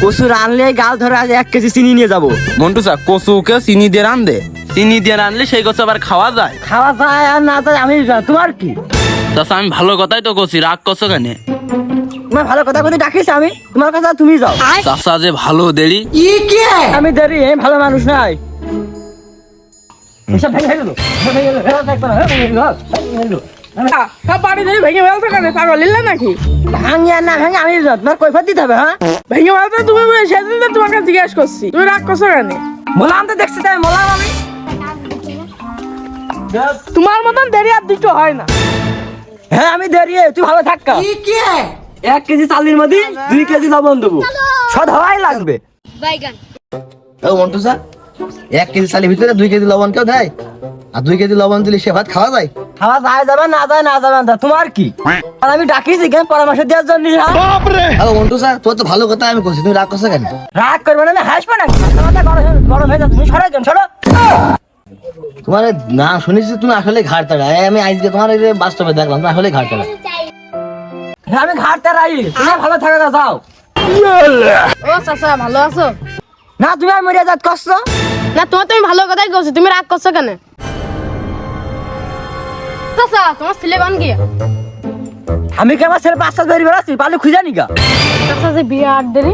কচু রানলে গাল ধরে আজ 1 কেজি চিনি নিয়ে যাবো। মন্টু চা কচুকে চিনি দিয়ে রান্ধে, চিনি দিয়ে রানলে সেই কচু আবার খাওয়া যায়। খাওয়া যায় আর না যায় আমি তোমার কি? চাচা আমি ভালো কথাই তো কছি, রাগ করছো কেন? তোমার ভালো কথা কথা ডাকিস আমি, তোমার কথা তুমি যাও। চাচা যে ভালো দেরি। আমি দেরি, আমি ভালো মানুষ নাই। এসব ভেঙে গেল, ভেঙে গেল, ভেঙে গেল। বাড়ি ধরে ভেঙে ফেলতো কেন? পাগল লিল্লা নাকি? ভাঙি আর না ভাঙি আমি তোমার কৈফত দিতে হবে। হ্যাঁ ভেঙে ফেলতো তুমি, সেদিন তো তোমাকে জিজ্ঞেস করছি, তুমি রাগ করছো কেন? মোলাম তো দেখছি তাই মোলাম আমি। তোমার মতন দেরি আর দুটো হয় না। হ্যাঁ আমি দেরি, তুই ভালো থাক। 1 কেজি চালের মধ্যে 2 কেজি লবণ দেবো, সদ হওয়াই লাগবে। ও মন্টু স্যার, 1 কেজি চালের ভিতরে 2 কেজি লবণ কেউ দেয়? আর 2 কেজি লবণ দিলে সে ভাত খাওয়া যায়? খাওয়া যায় যাবে না যায় না যাবে না, তোমার কি? আর আমি ডাকিছি কেন পরামর্শ দেওয়ার জন্য। ও মন্টু স্যার, তোর তো ভালো কথা আমি বলছি, তুমি রাগ করছো কেন? রাগ করবে না, হাসবে না, মাথা মাথা গরম হয়ে যাচ্ছে। তুমি সরাই দেন, সরো। তোমার না শুনেছি তুমি আসলে ঘাড়তাড়া। আমি আজকে তোমার এই যে বাস্তবে দেখলাম তুমি আসলে ঘাড়তাড়া। হ্যাঁ আমি ঘাটতে রাই, তুমি ভালো থাকা যাও। ও চাচা ভালো আছো? না তুমি আর মরিয়া যাত করছো। না তোমার তুমি ভালো কথাই কইছো, তুমি রাগ করছো কেন? চাচা তোমার ছেলে বান গিয়া আমি কি আমার ছেলে 5 সাল বেরিয়ে বেড়াচ্ছি, পালে খুঁজে নিগা। চাচা যে বিয়ে আর দেরি